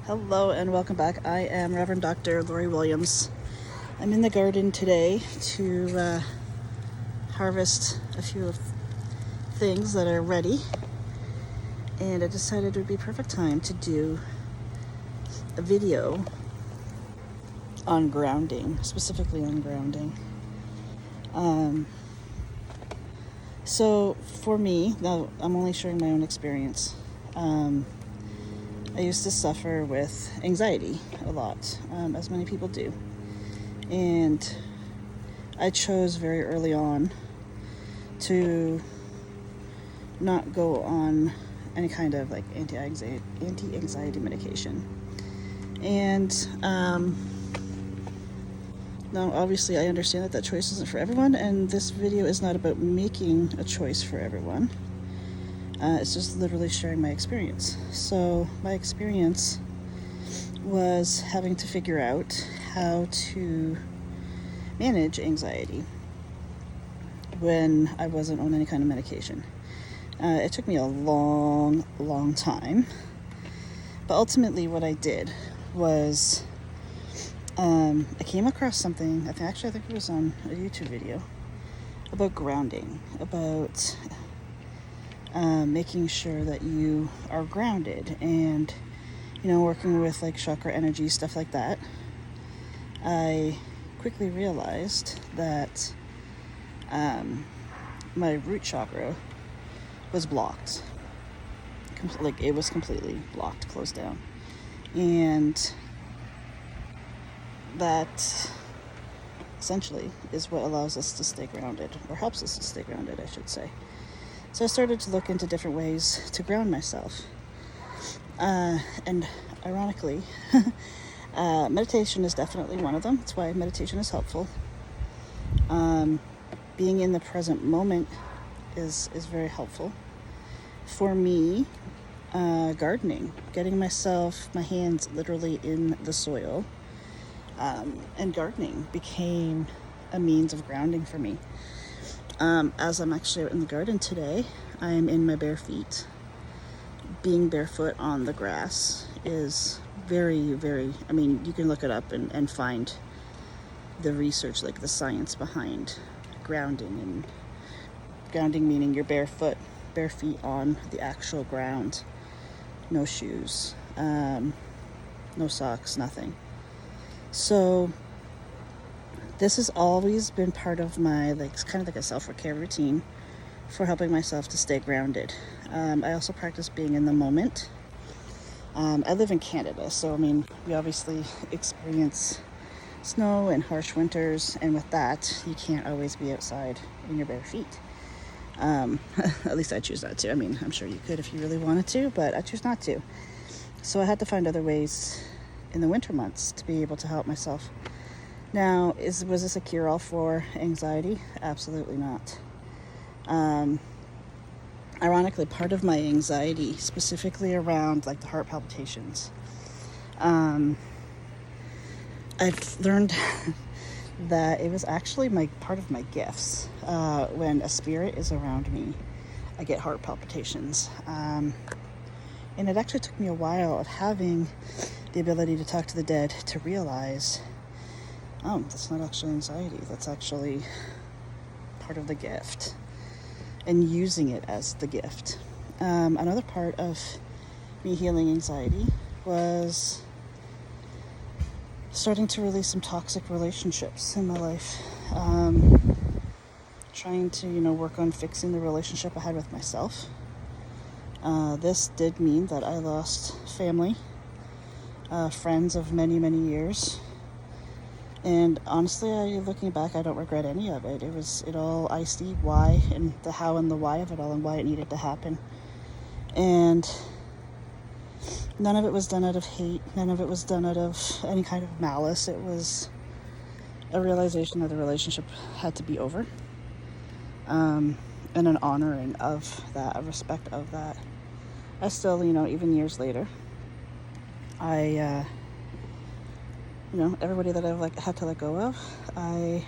Hello and welcome back. I am Reverend Dr. Lori Williams. I'm in the garden today to harvest a few of things that are ready, and I decided it would be perfect time to do a video on grounding, specifically on grounding. So for me, now I'm only sharing my own experience. I used to suffer with anxiety a lot, as many people do. And I chose very early on to not go on any kind of like anti-anxiety medication. And now obviously I understand that choice isn't for everyone, and this video is not about making a choice for everyone. It's just literally sharing my experience. So my experience was having to figure out how to manage anxiety when I wasn't on any kind of medication. It took me a long time. But ultimately what I did was I came across something, I think it was on a YouTube video, about grounding, about making sure that you are grounded and, working with like chakra energy, stuff like that. I quickly realized that my root chakra was blocked. It was completely blocked, closed down. And that essentially is what allows us to stay grounded, or helps us to stay grounded, I should say. So I started to look into different ways to ground myself. And ironically, meditation is definitely one of them. That's why meditation is helpful. Being in the present moment is very helpful. For me, gardening, getting my hands literally in the soil, and gardening became a means of grounding for me. As I'm actually out in the garden today, I'm in my bare feet. Being barefoot on the grass is very, you can look it up and find the research, like the science behind grounding, and grounding meaning you're bare feet on the actual ground, no shoes, no socks, nothing. So this has always been part of my, it's kind of like a self-care routine for helping myself to stay grounded. I also practice being in the moment. I live in Canada, so we obviously experience snow and harsh winters, and with that, you can't always be outside in your bare feet. At least I choose not to. I'm sure you could if you really wanted to, but I choose not to. So I had to find other ways in the winter months to be able to help myself. Now, was this a cure-all for anxiety? Absolutely not. Ironically, part of my anxiety, specifically around like the heart palpitations, I've learned that it was actually part of my gifts. When a spirit is around me, I get heart palpitations. And it actually took me a while of having the ability to talk to the dead to realize, that's not actually anxiety. That's actually part of the gift, and using it as the gift. Another part of me healing anxiety was starting to release some toxic relationships in my life. Trying to, work on fixing the relationship I had with myself. This did mean that I lost family, friends of many, many years. And honestly, looking back, I don't regret any of it. I see why, and the how and the why of it all, and why it needed to happen. And none of it was done out of hate. None of it was done out of any kind of malice. It was a realization that the relationship had to be over. And an honoring of that, a respect of that. I still, even years later, everybody that I've had to let go of, I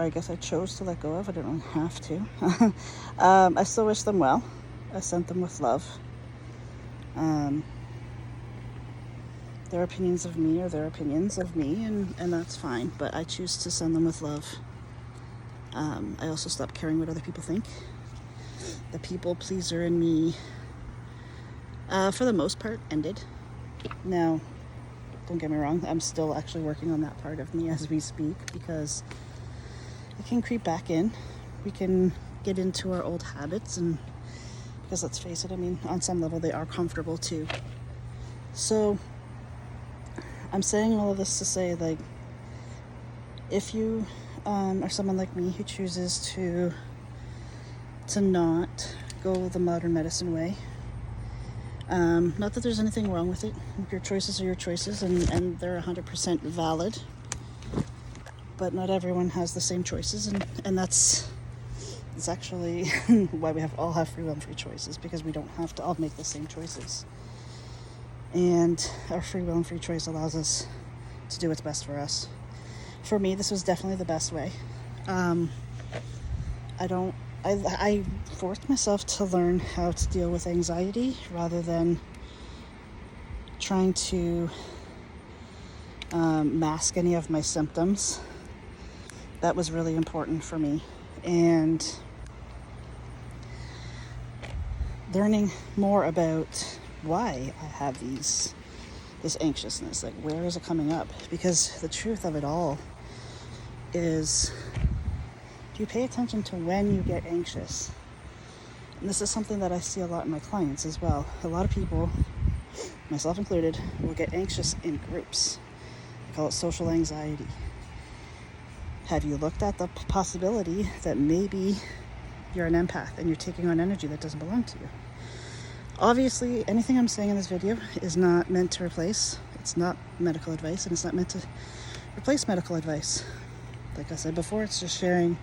guess I chose to let go of. I didn't really have to. I still wish them well. I sent them with love. Their opinions of me are their opinions of me, and that's fine, but I choose to send them with love. I also stopped caring what other people think. The people pleaser in me, for the most part, ended. Now, don't get me wrong, I'm still actually working on that part of me as we speak, because it can creep back in. We can get into our old habits, and because let's face it, I mean, on some level they are comfortable too. So I'm saying all of this to say, like, if you are someone like me who chooses to not go the modern medicine way, not that there's anything wrong with it. Your choices are your choices, and they're 100% valid. But not everyone has the same choices, and that's actually why we all have free will and free choices, because we don't have to all make the same choices. And our free will and free choice allows us to do what's best for us. For me, this was definitely the best way. I forced myself to learn how to deal with anxiety rather than trying to mask any of my symptoms. That was really important for me. And learning more about why I have this anxiousness, like, where is it coming up? Because the truth of it all is, do you pay attention to when you get anxious? And this is something that I see a lot in my clients as well. A lot of people, myself included, will get anxious in groups. I call it social anxiety. Have you looked at the possibility that maybe you're an empath and you're taking on energy that doesn't belong to you? Obviously, anything I'm saying in this video is not meant to replace. It's not medical advice, and it's not meant to replace medical advice. Like I said before, it's just sharing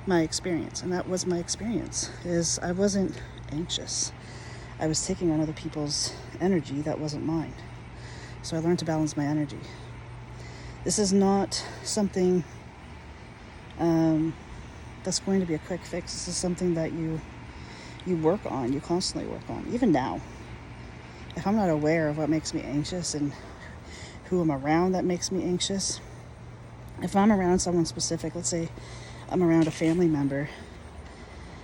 my experience, and that was my experience. Is I wasn't anxious. I was taking on other people's energy that wasn't mine. So I learned to balance my energy. This is not something that's going to be a quick fix. This is something that you work on, you constantly work on. Even now, if I'm not aware of what makes me anxious and who I'm around that makes me anxious, if I'm around someone specific, let's say I'm around a family member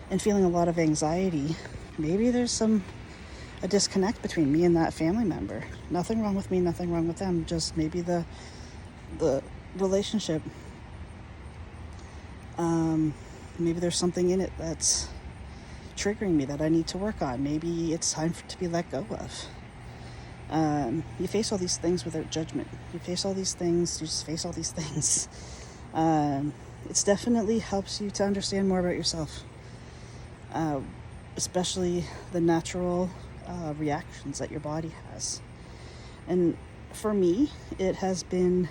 and feeling a lot of anxiety, maybe there's a disconnect between me and that family member. Nothing wrong with me, nothing wrong with them, just maybe the relationship, maybe there's something in it that's triggering me that I need to work on. Maybe it's time to be let go of. You face all these things without judgment. You just face all these things. It definitely helps you to understand more about yourself, especially the natural reactions that your body has. And for me, it has been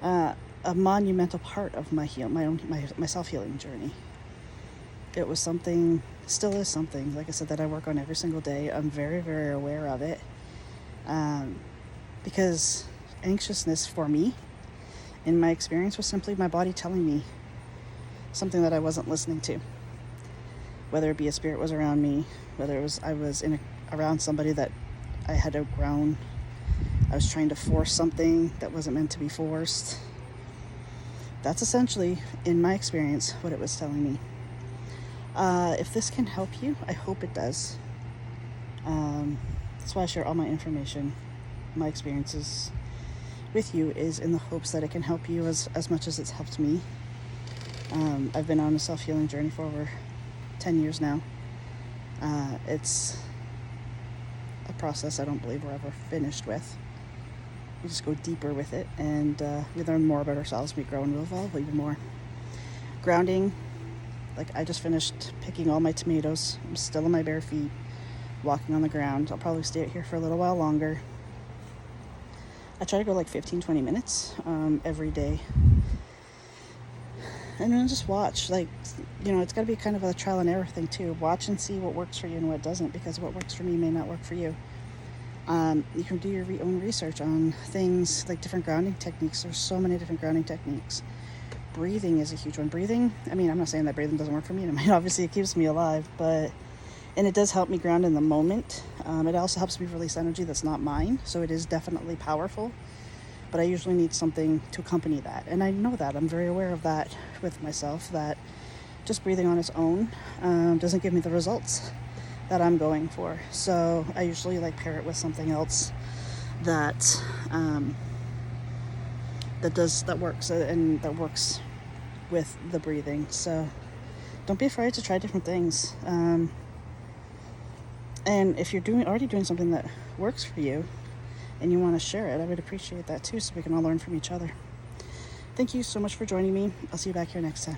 a monumental part of my self-healing journey. It was something, still is something, like I said, that I work on every single day. I'm very, very aware of it, because anxiousness for me, in my experience, was simply my body telling me something that I wasn't listening to. Whether it be a spirit was around me, whether it was I was around somebody that I had outgrown, I was trying to force something that wasn't meant to be forced. That's essentially, in my experience, what it was telling me. If this can help you, I hope it does. That's why I share all my information, my experiences with you, is in the hopes that it can help you as much as it's helped me. I've been on a self-healing journey for over 10 years now. It's a process I don't believe we're ever finished with. We just go deeper with it, and we learn more about ourselves. We grow and we evolve even more. Grounding, like, I just finished picking all my tomatoes. I'm still on my bare feet, walking on the ground. I'll probably stay out here for a little while longer. I try to go like 15-20 minutes every day. And then just watch, like, it's got to be kind of a trial and error thing too. Watch and see what works for you and what doesn't, because what works for me may not work for you. You can do your own research on things like different grounding techniques. There's so many different grounding techniques. Breathing is a huge one. Breathing, I mean, I'm not saying that breathing doesn't work for me. I mean, obviously it keeps me alive, but And it does help me ground in the moment. It also helps me release energy that's not mine. So it is definitely powerful. But I usually need something to accompany that. And I know that. I'm very aware of that with myself, that just breathing on its own doesn't give me the results that I'm going for. So I usually like pair it with something else that works with the breathing. So don't be afraid to try different things. And if you're already doing something that works for you and you want to share it, I would appreciate that too, so we can all learn from each other. Thank you so much for joining me. I'll see you back here next time.